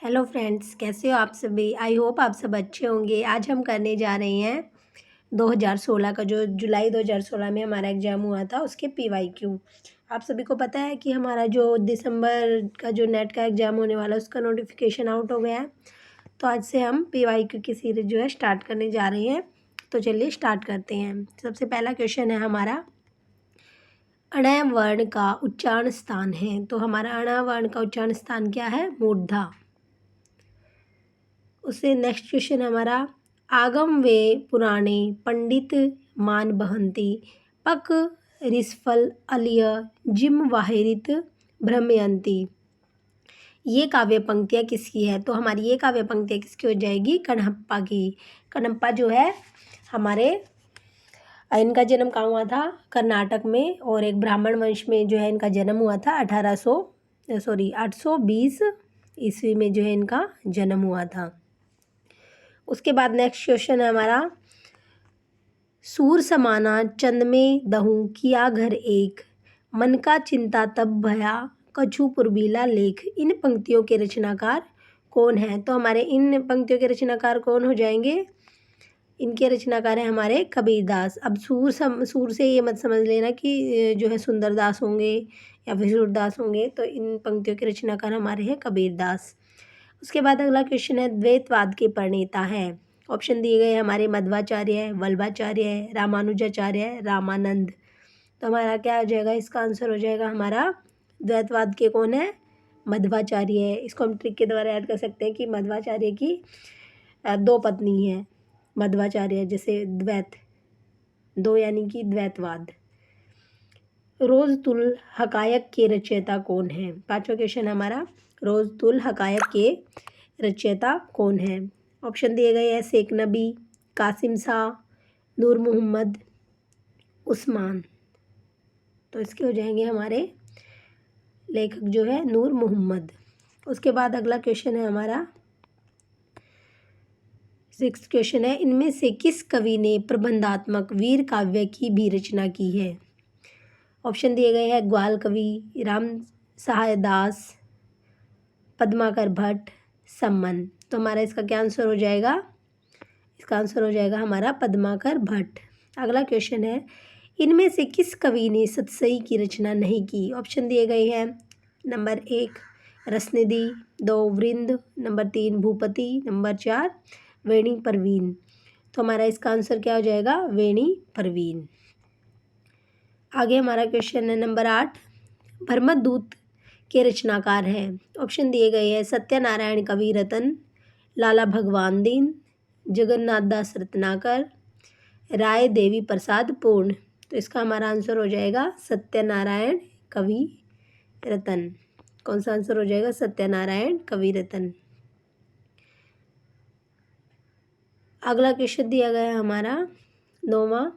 Hello friends, कैसे हो आप सभी। आई होप आप सब अच्छे होंगे। आज हम करने जा रहे हैं 2016 का, जो जुलाई 2016 में हमारा एग्ज़ाम हुआ था, उसके पीवाईक्यू। आप सभी को पता है कि हमारा जो दिसंबर का जो नेट का एग्ज़ाम होने वाला है, उसका नोटिफिकेशन आउट हो गया है। तो आज से हम पीवाईक्यू की सीरीज़ जो है स्टार्ट करने जा रहे हैं। तो चलिए स्टार्ट करते हैं। सबसे पहला क्वेश्चन है हमारा, अण वर्ण का उच्चारण स्थान है। तो हमारा अण वर्ण का उच्चारण स्थान क्या है? मूर्धा। उससे नेक्स्ट क्वेश्चन हमारा, आगम वे पुराणे पंडित मान बहंती पक रिसफल अलिय जिम वाहिरित भ्रमयंती। ये काव्य पंक्तियाँ किसकी है? तो हमारी ये काव्य पंक्तियाँ किसकी हो जाएगी? कण्हप्पा की। कण्हप्पा जो है हमारे, इनका जन्म कहाँ हुआ था? कर्नाटक में, और एक ब्राह्मण वंश में जो है इनका जन्म हुआ था 820 ईस्वी में जो है इनका जन्म हुआ था। उसके बाद नेक्स्ट क्वेश्चन है हमारा, सूर समाना चंद में दहूँ किया घर एक, मन का चिंता तब भया कछु पुरबीला लेख। इन पंक्तियों के रचनाकार कौन है? तो हमारे इन पंक्तियों के रचनाकार कौन हो जाएंगे? इनके रचनाकार हैं हमारे कबीरदास। अब सूर से ये मत समझ लेना कि जो है सुंदरदास होंगे या फिर सूरदास होंगे। तो इन पंक्तियों के रचनाकार हमारे हैं कबीरदास। उसके बाद अगला क्वेश्चन है, द्वैतवाद के प्रणेता है। ऑप्शन दिए गए हमारे मध्वाचार्य, वल्लभाचार्य, रामानुजाचार्य, रामानंद। तो हमारा क्या हो जाएगा? इसका आंसर हो जाएगा हमारा, द्वैतवाद के कौन है? मध्वाचार्य। इसको हम ट्रिक के द्वारा याद कर सकते हैं कि मध्वाचार्य की दो पत्नी है। मध्वाचार्य जैसे द्वैत, दो यानी कि द्वैतवाद। रोज़तुल हकायक के रचयिता कौन है? पांचवा क्वेश्चन हमारा, रोज़तुल हकायक के रचयिता कौन है? ऑप्शन दिए गए हैं शेख नबी, कासिम शाह, नूर मोहम्मद, उस्मान। तो इसके हो जाएंगे हमारे लेखक जो है नूर मोहम्मद। उसके बाद अगला क्वेश्चन है हमारा, 6th क्वेश्चन है, इनमें से किस कवि ने प्रबंधात्मक वीर काव्य की भी रचना की है? ऑप्शन दिए गए हैं ग्वाल कवि, राम सहाय दास, पद्माकर भट्ट, सम्मन। तो हमारा इसका क्या आंसर हो जाएगा? इसका आंसर हो जाएगा हमारा पद्माकर भट्ट। अगला क्वेश्चन है, इनमें से किस कवि ने सतसई की रचना नहीं की? ऑप्शन दिए गए हैं, नंबर 1 रसनिधि, 2 वृंद, नंबर 3 भूपति, नंबर 4 वेणी परवीन। तो हमारा इसका आंसर क्या हो जाएगा? वेणी परवीन। आगे हमारा क्वेश्चन है नंबर 8, भरमद्दूत के रचनाकार हैं। ऑप्शन दिए गए हैं सत्यनारायण कवि रतन, लाला भगवान दीन, जगन्नाथ दास रत्नाकर, राय देवी प्रसाद पूर्ण। तो इसका हमारा आंसर हो जाएगा सत्यनारायण कवि रतन। कौन सा आंसर हो जाएगा? सत्यनारायण कवि रतन। अगला क्वेश्चन दिया गया है हमारा 9वां,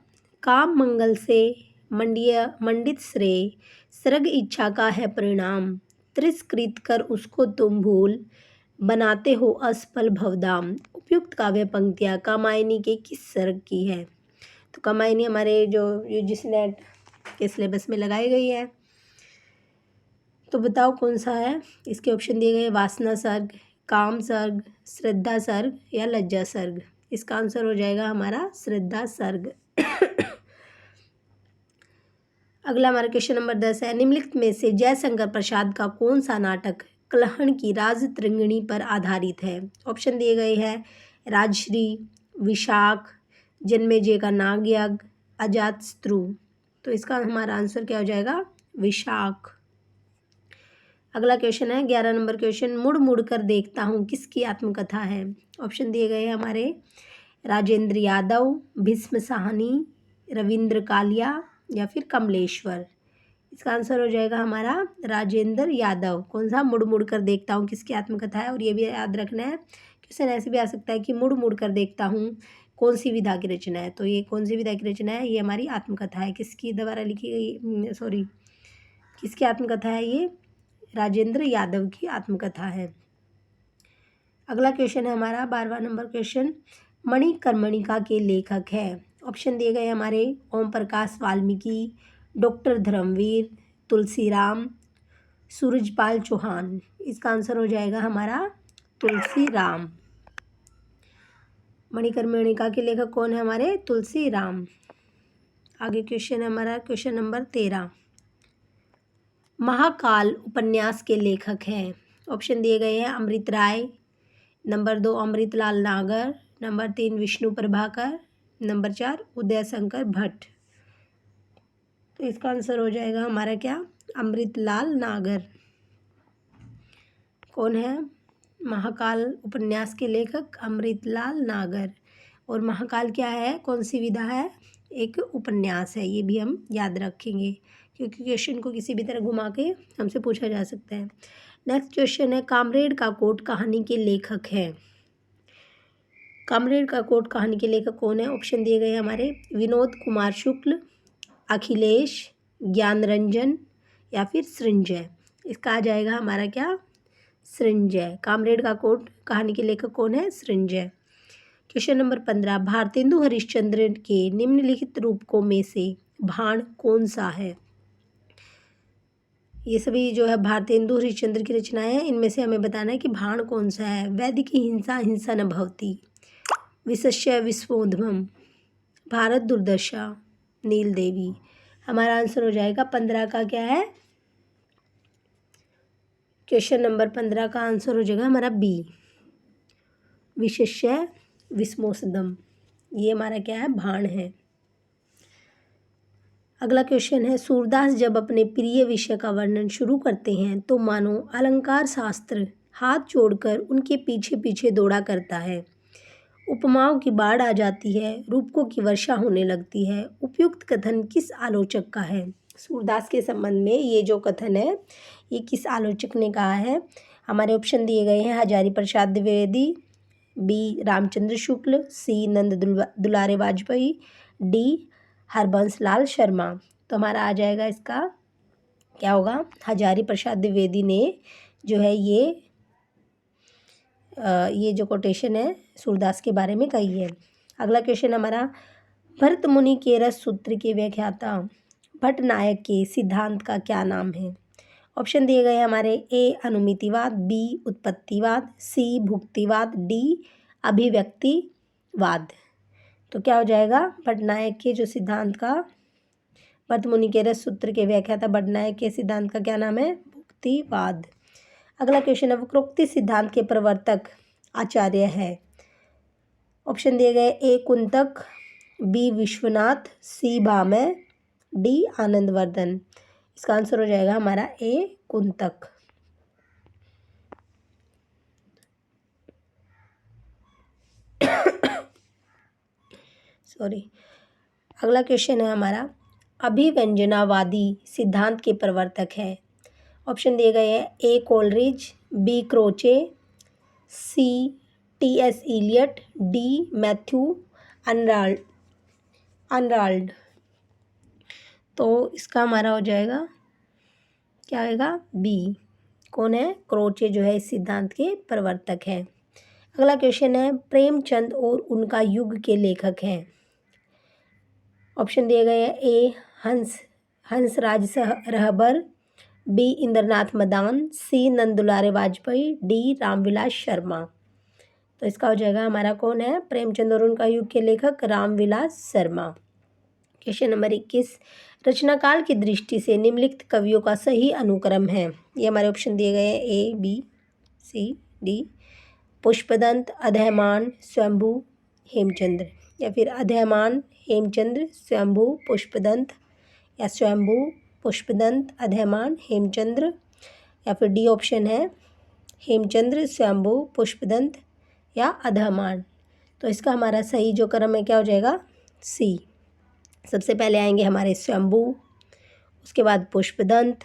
काम मंगल से मंडित श्रेय सर्ग इच्छा का है परिणाम, तिरस्कृत कर उसको तुम भूल बनाते हो असफल भवदाम। उपयुक्त काव्य पंक्तियाँ कामायनी के किस सर्ग की है? तो कामायनी हमारे जो यूजीसी नेट के सिलेबस में लगाई गई है। तो बताओ कौन सा है? इसके ऑप्शन दिए गए, वासना सर्ग, काम सर्ग, श्रद्धा सर्ग या लज्जा सर्ग। इसका आंसर हो जाएगा हमारा श्रद्धा सर्ग। अगला हमारा क्वेश्चन नंबर 10 है, निम्नलिखित में से जयशंकर प्रसाद का कौन सा नाटक कलहण की राजतरंगिणी पर आधारित है? ऑप्शन दिए गए हैं राजश्री, विशाख, जन्मेजय का नागयज्ञ, अजातशत्रु। तो इसका हमारा आंसर क्या हो जाएगा? विशाख। अगला क्वेश्चन है 11 नंबर क्वेश्चन, मुड़ मुड़ कर देखता हूँ किसकी आत्मकथा है? ऑप्शन दिए गए हैं हमारे राजेंद्र यादव, भीष्म साहनी, रविंद्र कालिया या फिर कमलेश्वर। इसका आंसर हो जाएगा हमारा राजेंद्र यादव। कौन सा? मुड़ मुड़ कर देखता हूँ किसकी आत्मकथा है। और ये भी याद रखना है, क्वेश्चन ऐसे भी आ सकता है कि मुड़ मुड़ कर देखता हूँ कौन सी विधा की रचना है। तो ये कौन सी विधा की रचना है? ये हमारी आत्मकथा है। किसकी द्वारा लिखी गई? किसकी आत्मकथा है ये? राजेंद्र यादव की आत्मकथा है। अगला क्वेश्चन है हमारा 12वां नंबर क्वेश्चन, मणिकर्मणिका के लेखक है। ऑप्शन दिए गए हमारे ओम प्रकाश वाल्मीकि, डॉक्टर धर्मवीर, तुलसीराम, सूरजपाल चौहान। इसका आंसर हो जाएगा हमारा तुलसी राम। मणिकर्णिका के लेखक कौन है हमारे? तुलसी राम। आगे क्वेश्चन है हमारा क्वेश्चन नंबर 13। महाकाल उपन्यास के लेखक हैं। ऑप्शन दिए गए हैं अमृत राय, नंबर 2 अमृतलाल नागर, नंबर 3 विष्णु प्रभाकर, नंबर 4 उदय शंकर भट्ट। तो इसका आंसर हो जाएगा हमारा क्या? अमृतलाल नागर। कौन है महाकाल उपन्यास के लेखक? अमृतलाल नागर। और महाकाल क्या है? कौन सी विधा है? एक उपन्यास है। ये भी हम याद रखेंगे क्योंकि क्वेश्चन को किसी भी तरह घुमा के हमसे पूछा जा सकता है। नेक्स्ट क्वेश्चन है कामरेड का कोट कहानी के लेखक हैं। कामरेड का कोट कहानी के लेखक कौन है? ऑप्शन दिए गए हमारे विनोद कुमार शुक्ल, अखिलेश, ज्ञान रंजन या फिर सृंजय। इसका आ जाएगा हमारा क्या? सृंजय। कामरेड का कोट कहानी के लेखक कौन है? सृंजय। Question number 15। भारतेंदु हरिश्चंद्र के निम्नलिखित रूपकों में से भाण कौन सा है? ये सभी जो है भारतेंदु हरिश्चंद्र की रचनाएं हैं। इनमें से हमें बताना है कि भाण कौन सा है। वैदिकी हिंसा हिंसा न भवति, विशस्य विश्वोधमम, भारत दुर्दशा, नील देवी। हमारा आंसर हो जाएगा 15 का क्या है? क्वेश्चन नंबर 15 का आंसर हो जाएगा हमारा बी, विशस्य विस्मोसदम। ये हमारा क्या है? भाण है। अगला क्वेश्चन है सूरदास जब अपने प्रिय विषय का वर्णन शुरू करते हैं तो मानो अलंकार शास्त्र हाथ जोड़कर उनके पीछे पीछे दौड़ा करता है। उपमाओं की बाढ़ आ जाती है, रूपकों की वर्षा होने लगती है। उपयुक्त कथन किस आलोचक का है? सूरदास के संबंध में ये जो कथन है ये किस आलोचक ने कहा है? हमारे ऑप्शन दिए गए हैं हजारी प्रसाद द्विवेदी, बी रामचंद्र शुक्ल, सी नंद दुलारे वाजपेयी, डी हरबंस लाल शर्मा। तो हमारा आ जाएगा इसका क्या होगा? हजारी प्रसाद द्विवेदी ने जो है ये जो कोटेशन है सूरदास के बारे में कही है। अगला क्वेश्चन हमारा भरत मुनि के रस सूत्र के व्याख्याता भट्ट नायक के सिद्धांत का क्या नाम है? ऑप्शन दिए गए हमारे ए अनुमितिवाद, बी उत्पत्तिवाद, सी भुक्तिवाद, डी अभिव्यक्तिवाद। तो क्या हो जाएगा? भट्ट नायक के जो सिद्धांत का भरत मुनि के रस सूत्र के व्याख्याता भट्ट नायक के सिद्धांत का क्या नाम है? भुक्तिवाद। अगला क्वेश्चन है वक्रोक्ति सिद्धांत के प्रवर्तक आचार्य है। ऑप्शन दिए गए ए कुंतक, बी विश्वनाथ, सी भामह, डी आनंदवर्धन। इसका आंसर हो जाएगा हमारा ए कुंतक। सॉरी। अगला क्वेश्चन है हमारा अभिव्यंजनावादी सिद्धांत के प्रवर्तक है। ऑप्शन दिए गए हैं A Coleridge, B Croce, C T S. Eliot, D Matthew Arnold. तो इसका हमारा हो जाएगा क्या आएगा? बी। कौन है? क्रोचे जो है इस सिद्धांत के प्रवर्तक हैं। अगला क्वेश्चन है प्रेमचंद और उनका युग के लेखक हैं। ऑप्शन दिए गए हैं ए हंसराज रहबर, बी इंद्रनाथ मदान, सी नंदुलारे वाजपेयी, डी रामविलास शर्मा। तो इसका हो जाएगा हमारा कौन है? प्रेमचंद और उनका युग के लेखक रामविलास शर्मा। क्वेश्चन नंबर 21 रचनाकाल की दृष्टि से निम्नलिखित कवियों का सही अनुक्रम है। ये हमारे ऑप्शन दिए गए हैं A B C D. Pushpadant, Adhaiman, Swayambhu, Hemchandra, या फिर अधैमान, हेमचंद्र, स्वयंभू, पुष्पदंत, या स्वयंभू, पुष्पदंत, अधैमान, हेमचंद्र, या फिर डी ऑप्शन है हेमचंद्र, स्वयंभू, पुष्पदंत या अधैमान। तो इसका हमारा सही जो क्रम है क्या हो जाएगा? सी। सबसे पहले आएंगे हमारे स्वयंभू, उसके बाद पुष्पदंत,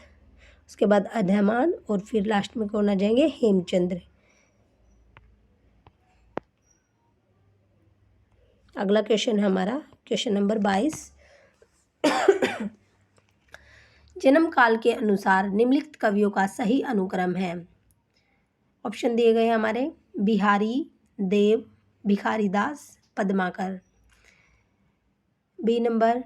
उसके बाद अधैमान और फिर लास्ट में कौन आ जाएंगे? हेमचंद्र। अगला क्वेश्चन है हमारा क्वेश्चन नंबर 22 जन्म काल के अनुसार निम्नलिखित कवियों का सही अनुक्रम है। ऑप्शन दिए गए हैं हमारे बिहारी, देव, भिखारीदास, पद्माकर। बी नंबर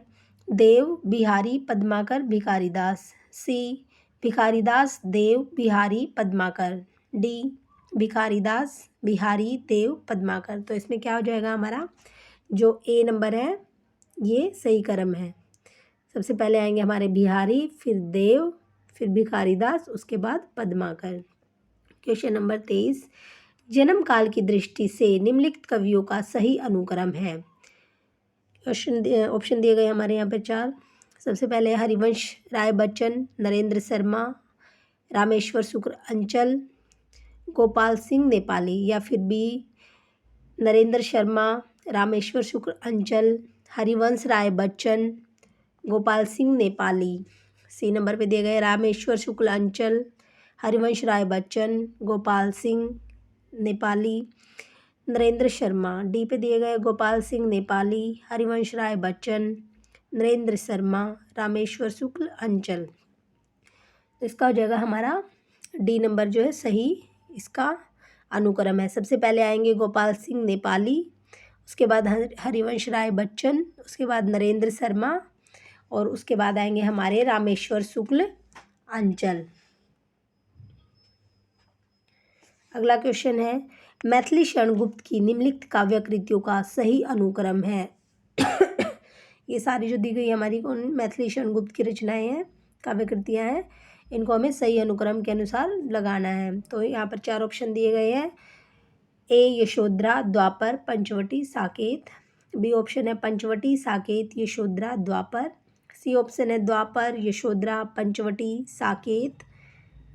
देव, बिहारी, पद्माकर, भिखारीदास। सी भिखारीदास, देव, बिहारी, पद्माकर। डी भिखारीदास, बिहारी, देव, पद्माकर। तो इसमें क्या हो जाएगा हमारा जो ए नंबर है ये सही क्रम है। सबसे पहले आएंगे हमारे बिहारी, फिर देव, फिर भिखारीदास, उसके बाद पद्माकर। क्वेश्चन नंबर 23, जन्म काल की दृष्टि से निम्नलिखित कवियों का सही अनुक्रम है। ऑप्शन दिए गए हमारे यहाँ पे 4। सबसे पहले हरिवंश राय बच्चन, नरेंद्र शर्मा, रामेश्वर शुक्ल अंचल, गोपाल सिंह नेपाली, या फिर बी नरेंद्र शर्मा, रामेश्वर शुक्ल अंचल, हरिवंश राय बच्चन, गोपाल सिंह नेपाली। सी नंबर पे दिए गए रामेश्वर शुक्ल अंचल, हरिवंश राय बच्चन, गोपाल सिंह नेपाली, नरेंद्र शर्मा। डी पे दिए गए गोपाल सिंह नेपाली, हरिवंश राय बच्चन, नरेंद्र शर्मा, रामेश्वर शुक्ल अंचल। तो इसका हो जाएगा हमारा डी नंबर जो है सही इसका अनुक्रम है। सबसे पहले आएंगे गोपाल सिंह नेपाली, उसके बाद हरिवंश राय बच्चन, उसके बाद नरेंद्र शर्मा, और उसके बाद आएंगे हमारे रामेश्वर शुक्ल अंचल। अगला क्वेश्चन है मैथिली शरण गुप्त की निम्नलिखित काव्य कृतियों का सही अनुक्रम है। ये सारी जो दी गई हमारी कौन मैथिली शरण गुप्त की रचनाएं हैं, काव्य कृतियाँ हैं, इनको हमें सही अनुक्रम के अनुसार लगाना है। तो यहाँ पर 4 ऑप्शन दिए गए हैं। ए यशोधरा, द्वापर, पंचवटी, साकेत। बी ऑप्शन है पंचवटी, साकेत, यशोधरा, द्वापर। सी ऑप्शन है द्वापर, यशोधरा, पंचवटी, साकेत।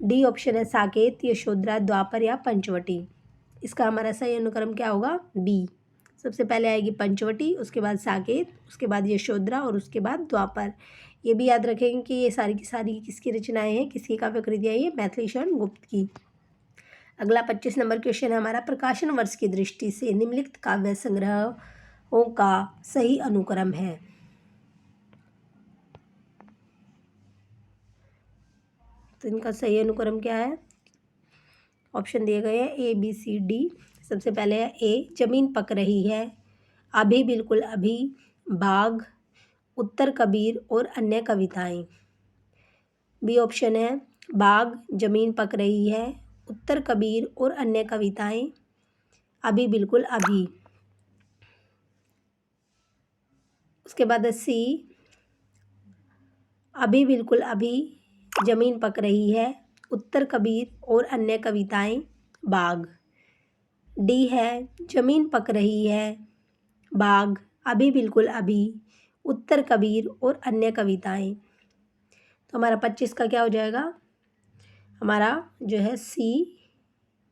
डी ऑप्शन है साकेत, यशोधरा, द्वापर या पंचवटी। इसका हमारा सही अनुक्रम क्या होगा, बी। सबसे पहले आएगी पंचवटी, उसके बाद साकेत, उसके बाद यशोधरा और उसके बाद द्वापर। ये भी याद रखेंगे कि ये सारी की सारी किसकी रचनाएं हैं, किसकी काव्य कृतियाँ, ये मैथिली शरण गुप्त की। अगला 25 नंबर क्वेश्चन है हमारा प्रकाशन वर्ष की दृष्टि से निम्नलिखित काव्य संग्रहों का सही अनुक्रम है। तो इनका सही अनुक्रम क्या है, ऑप्शन दिए गए हैं ए बी सी डी। सबसे पहले है ए जमीन पक रही है, अभी बिल्कुल अभी, बाघ, उत्तर कबीर और अन्य कविताएं। बी ऑप्शन है बाघ, जमीन पक रही है, उत्तर कबीर और अन्य कविताएं, अभी बिल्कुल अभी। उसके बाद है सी अभी बिल्कुल अभी, जमीन पक रही है, उत्तर कबीर और अन्य कविताएं, बाघ। डी है जमीन पक रही है, बाघ, अभी बिल्कुल अभी, उत्तर कबीर और अन्य कविताएं। तो हमारा 25 का क्या हो जाएगा, हमारा जो है सी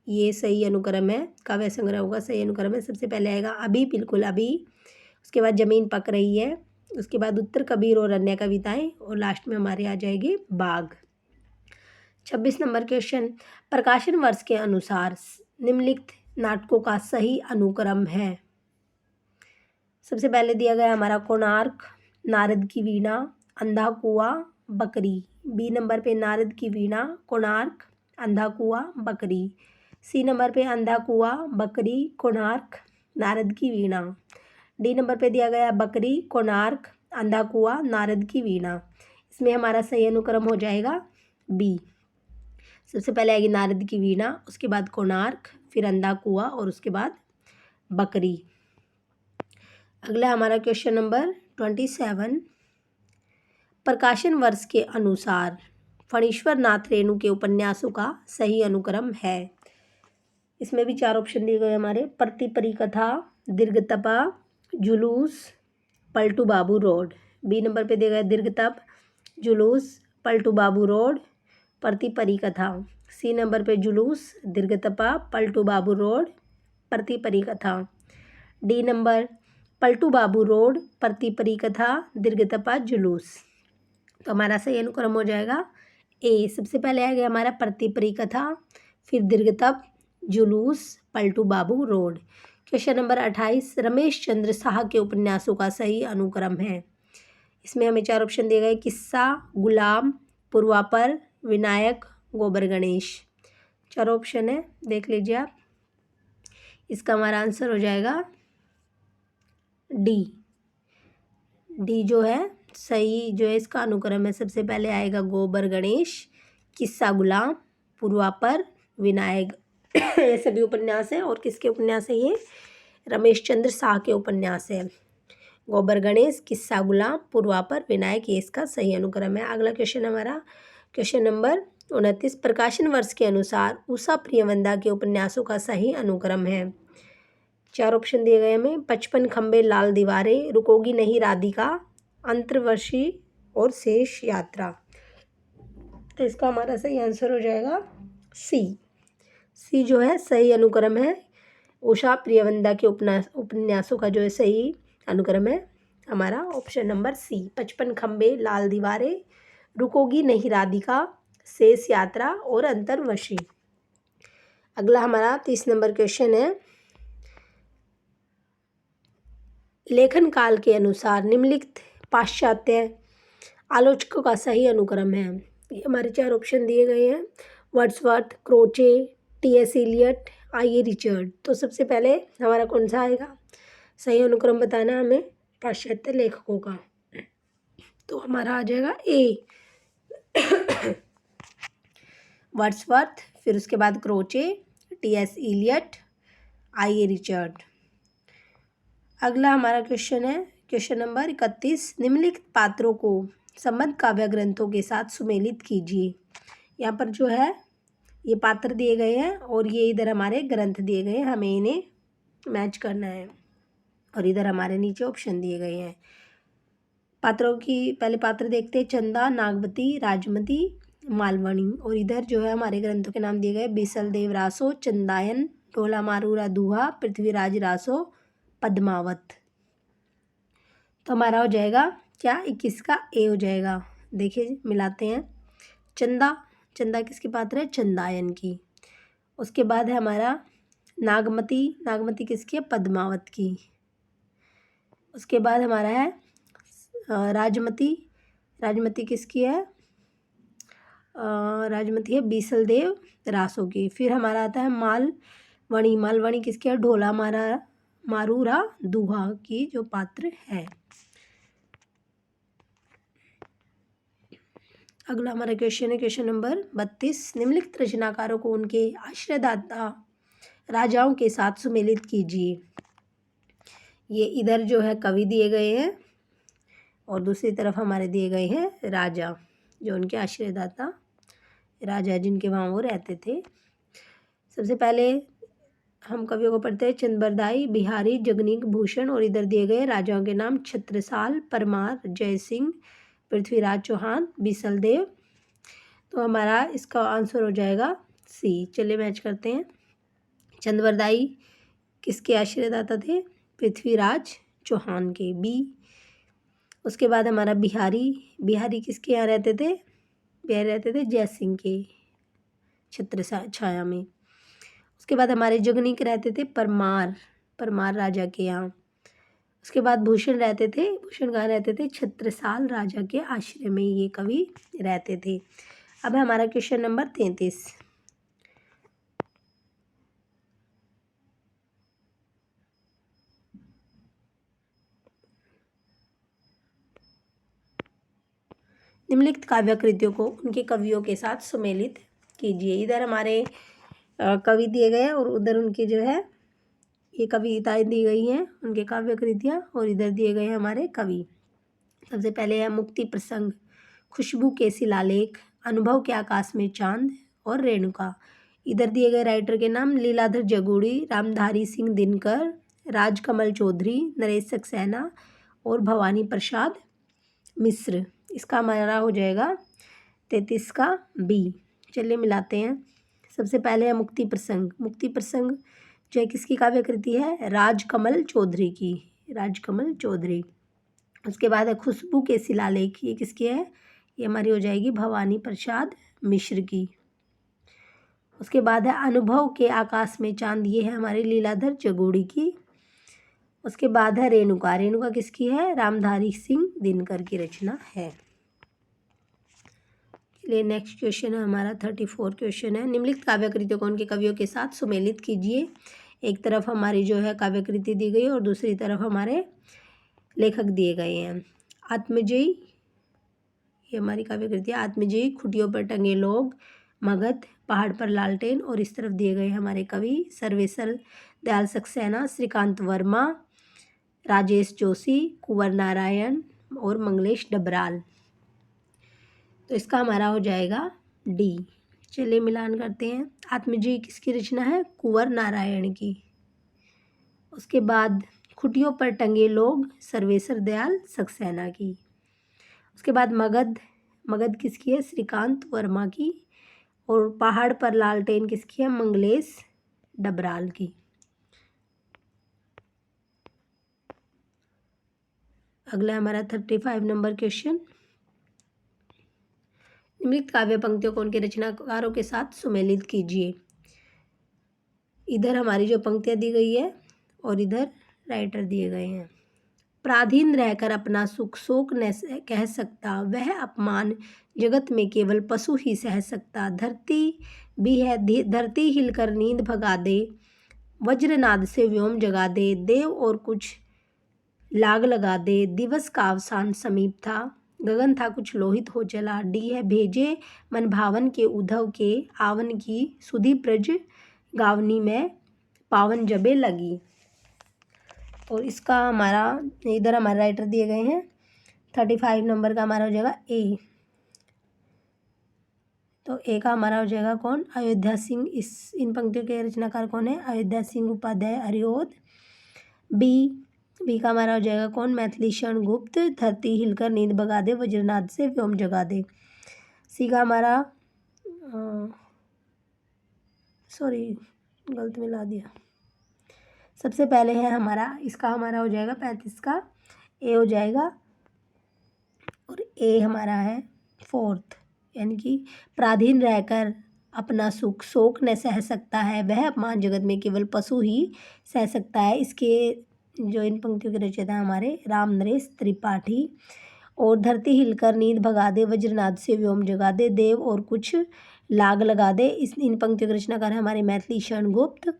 ये सही अनुक्रम है, काव्य संग्रह का सही अनुक्रम है। सबसे पहले आएगा अभी बिल्कुल अभी, उसके बाद जमीन पक रही है, उसके बाद उत्तर कबीर और अन्य कविताएं, और लास्ट में हमारे आ जाएगी बाघ। 26 नंबर क्वेश्चन प्रकाशन वर्ष के अनुसार निम्नलिखित नाटकों का सही अनुक्रम है। सबसे पहले दिया गया हमारा कोणार्क, नारद की वीणा, अंधा कुआं, बकरी। बी नंबर पे नारद की वीणा, कोणार्क, अंधा कुआं, बकरी। सी नंबर पे अंधा कुआं, बकरी, कोणार्क, नारद की वीणा। डी नंबर पे दिया गया बकरी, कोणार्क, अंधा कुआं, नारद की वीणा। इसमें हमारा सही अनुक्रम हो जाएगा बी। सबसे पहले आएगी नारद की वीणा, उसके बाद कोणार्क, फिर अंधा कुआं और उसके बाद बकरी। अगला हमारा क्वेश्चन नंबर 27 प्रकाशन वर्ष के अनुसार फणीश्वर नाथ रेणु के उपन्यासों का सही अनुक्रम है। इसमें भी 4 ऑप्शन दिए गए हमारे प्रति परिकथा, दीर्घतपा, जुलूस, पलटू बाबू रोड। बी नंबर पे दिया गया दीर्घतप, जुलूस, पलटू बाबू रोड, प्रति परिकथा। सी नंबर पे जुलूस, दीर्घतपा, पलटू बाबू रोड, प्रति परिकथा। डी नंबर पलटू बाबू रोड, प्रति परिकथा, दीर्घतपा, जुलूस। तो हमारा सही अनुक्रम हो जाएगा ए। सबसे पहले आएगा हमारा प्रति परिकथा, फिर दीर्घतप, जुलूस, पलटू बाबू road. Question number 28 Ramesh Chandra Shah के उपन्यासों का सही अनुक्रम है। इसमें हमें 4 ऑप्शन दिए गए किस्सा, गुलाम, पूर्वापर, विनायक, गोबर गणेश। 4 ऑप्शन है, देख लीजिए आप। इसका हमारा आंसर हो जाएगा डी। डी जो है सही जो है इसका अनुक्रम है। सबसे पहले आएगा गोबर गणेश, किस्सा गुलाम, पूर्वापर, विनायक ये सभी उपन्यास हैं। और किसके उपन्यास है ये? रमेश चंद्र शाह के उपन्यास है। गोबर गणेश, किस्सा गुलाम, पूर्वापर, विनायक, ये इसका सही अनुक्रम है। अगला क्वेश्चन हमारा क्वेश्चन नंबर 29, प्रकाशन वर्ष के अनुसार उषा प्रियवंदा के उपन्यासों का सही अनुक्रम है। 4 ऑप्शन दिए गए हमें, 55 खंबे लाल दीवारें, रुकोगी नहीं राधिका, अंतर्वर्षी और शेष यात्रा। तो इसका हमारा सही आंसर हो जाएगा सी जो है सही अनुक्रम है। उषा प्रियवंदा के उपन्यासों का जो है सही अनुक्रम है हमारा ऑप्शन नंबर सी, 55 खंबे लाल दीवारें, रुकोगी नहीं राधिका, शेष यात्रा और अंतर्वशी। अगला हमारा 30 नंबर क्वेश्चन है, लेखन काल के अनुसार निम्नलिखित पाश्चात्य आलोचकों का सही अनुक्रम है। ये हमारे 4 ऑप्शन दिए गए हैं, Wordsworth, Croce, T S. Eliot, I A. Richard. तो सबसे पहले हमारा कौन सा आएगा? सही अनुक्रम बताना हमें पाश्चात्य लेखकों का। तो हमारा आ जाएगा ए वर्ड्सवर्थ, फिर उसके बाद Croce, T S. Eliot, I A. Richard. अगला हमारा क्वेश्चन है क्वेश्चन नंबर 31, निम्नलिखित पात्रों को संबंध काव्य ग्रंथों के साथ सुमेलित कीजिए। यहाँ पर जो है ये पात्र दिए गए हैं और ये इधर हमारे ग्रंथ दिए गए हैं, हमें इन्हें मैच करना है। और इधर हमारे नीचे ऑप्शन दिए गए हैं। पात्रों की पहले पात्र देखते हैं, चंदा, नागवती, राजमती, मालवणी। और इधर जो है हमारे ग्रंथों के नाम दिए गए, बीसल देव रासो, चंदायन, ढोला मारूरा दूहा, पृथ्वीराज रासो, पद्मावत। तो हमारा हो जाएगा क्या? 21 का ए हो जाएगा। देखिए मिलाते हैं, चंदा किसकी पात्र है? चंदायन की। उसके बाद है हमारा नागमती किसकी है? पद्मावत की। उसके बाद हमारा है राजमती किसकी है? राजमती है बीसल देव रासो की। फिर हमारा आता है मालवणी किसकी है? ढोला मारूरा दूहा की जो पात्र है। अगला हमारा क्वेश्चन है क्वेश्चन नंबर 32, निम्नलिखित रचनाकारों को उनके आश्रयदाता राजाओं के साथ सुमेलित कीजिए। ये इधर जो है कवि दिए गए हैं और दूसरी तरफ हमारे दिए गए हैं राजा, जो उनके आश्रयदाता राजा जिनके वहाँ वो रहते थे। सबसे पहले हम कवियों को पढ़ते हैं, चंद्रबरदाई, बिहारी, जगनीक भूषण। और इधर दिए गए राजाओं के नाम, छत्रसाल, परमार, जयसिंह, पृथ्वीराज चौहान, बीसल देव। तो हमारा इसका आंसर हो जाएगा सी। चलिए मैच करते हैं। चंद्रबरदाई किसके आश्रयदाता थे? पृथ्वीराज चौहान के, बी। उसके बाद हमारा बिहारी किसके यहाँ रहते थे? बिहारी रहते थे जयसिंह के छत्र छाया में। उसके बाद हमारे जगनीक रहते थे परमार राजा के यहाँ। उसके बाद भूषण कहाँ रहते थे? छत्रसाल राजा के आश्रय में ये कवि रहते थे। अब हमारा क्वेश्चन नंबर 33, निम्नलिखित काव्याकृतियों को उनके कवियों के साथ सुमेलित कीजिए। इधर हमारे कवि दिए गए और उधर उनके जो है ये कविताएं दी गई हैं, उनके काव्यकृतियाँ, और इधर दिए गए हैं हमारे कवि। सबसे पहले है मुक्ति प्रसंग, खुशबू के शिलालेख, अनुभव के आकाश में चांद और रेणुका। इधर दिए गए राइटर के नाम, लीलाधर जगूड़ी, रामधारी सिंह दिनकर, राजकमल चौधरी, नरेश सक्सेना और भवानी प्रसाद मिश्र। इसका हमारा हो जाएगा 33 का बी। चलिए मिलाते हैं। सबसे पहले है मुक्ति प्रसंग जो है किसकी काव्यकृति है? राजकमल चौधरी। उसके बाद है खुशबू के शिलालेख, ये किसकी है? ये हमारी हो जाएगी भवानी प्रसाद मिश्र की। उसके बाद है अनुभव के आकाश में चांद, ये है हमारी लीलाधर जगूड़ी की। उसके बाद है रेणुका किसकी है? रामधारी सिंह दिनकर की रचना है। चलिए नेक्स्ट क्वेश्चन है हमारा 34 क्वेश्चन है, निम्नलिखित काव्यकृतियों को उनके कवियों के साथ सुमेलित कीजिए। एक तरफ हमारी जो है काव्यकृति दी गई और दूसरी तरफ हमारे लेखक दिए गए हैं। आत्मजयी, ये हमारी काव्यकृति है। आत्मजयी, खुटियों पर टंगे लोग, मगध, पहाड़ पर लालटेन, और इस तरफ दिए गए हमारे कवि सर्वेश्वर दयाल सक्सेना, श्रीकांत वर्मा, राजेश जोशी, कुंवर नारायण और मंगलेश डबराल। तो इसका हमारा हो जाएगा डी। चलिए मिलान करते हैं। आत्मजी किसकी रचना है? कुंवर नारायण की। उसके बाद खुटियों पर टंगे लोग, सर्वेश्वर दयाल सक्सेना की। उसके बाद मगध, मगध किसकी है? श्रीकांत वर्मा की। और पहाड़ पर लालटेन किसकी है? मंगलेश डबराल की। अगला हमारा 35 नंबर क्वेश्चन। निम्नलिखित काव्य पंक्तियों को उनके रचनाकारों के साथ सुमेलित कीजिए। इधर हमारी जो पंक्तियाँ दी गई है और इधर राइटर दिए गए हैं। पराधीन रहकर अपना सुख शोक न कह सकता, वह अपमान जगत में केवल पशु ही सह सकता। धरती भी है धरती हिलकर नींद भगा दे, वज्रनाद से व्योम जगा दे, देव और कुछ लाग लगा दे। दिवस का अवसान समीप था, गगन था कुछ लोहित हो चला। डी है भेजे मन भावन के उद्धव के, आवन की सुधि ब्रज गावनी में पावन जबे लगी। और इसका हमारा इधर हमारे राइटर दिए गए हैं। 35 नंबर का हमारा हो जाएगा ए। तो ए का हमारा हो जाएगा कौन? अयोध्या सिंह। इन पंक्तियों के रचनाकार कौन है? अयोध्या सिंह उपाध्याय हरिओद। बी का हमारा हो जाएगा कौन? मैथिली शरण गुप्त। धरती हिलकर नींद भगा दे, वज्रनाद से व्योम जगा दे। सी का हमारा सॉरी गलत मिला दिया। सबसे पहले है हमारा, इसका हमारा हो जाएगा 35 का ए हो जाएगा, और ए हमारा है 4th, यानी कि पराधीन रहकर अपना सुख शोक न सह सकता है, वह अपमान जगत में केवल पशु ही सह सकता है। इसके जो इन पंक्तियों के रचयिता हैं हमारे राम नरेश त्रिपाठी। और धरती हिलकर नींद भगा दे, वज्रनाद से व्योम जगा दे, देव और कुछ लाग लगा दे। इन पंक्तियों के रचनाकार हमारे मैथिली शरण गुप्त।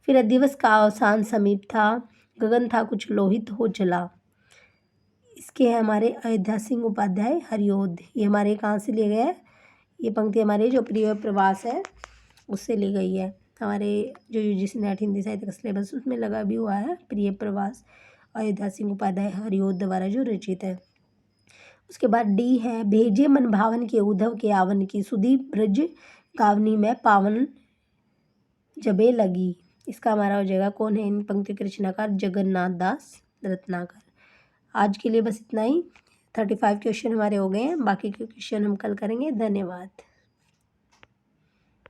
फिर दिवस का अवसान समीप था, गगन था कुछ लोहित हो चला। इसके हैं हमारे अयोध्या सिंह उपाध्याय हरिओद। ये हमारे कहाँ से लिए गए हैं? ये पंक्ति हमारे जो प्रिय प्रवास है उससे ली गई है। हमारे जो यूजीसी नेट हिंदी साहित्य का सिलेबस उसमें लगा भी हुआ है प्रिय प्रवास, अयोध्या सिंह उपाध्याय हरिओद द्वारा जो रचित है। उसके बाद डी है भेजे मन भावन के उद्धव के, आवन की सुधि ब्रज गावनी में पावन जबे लगी। इसका हमारा हो जाएगा कौन है इन पंक्तियों के रचनाकार? जगन्नाथ दास रत्नाकर। आज के लिए बस इतना ही। 35 क्वेश्चन हमारे हो गए हैं, बाकी के क्वेश्चन हम कल करेंगे। धन्यवाद।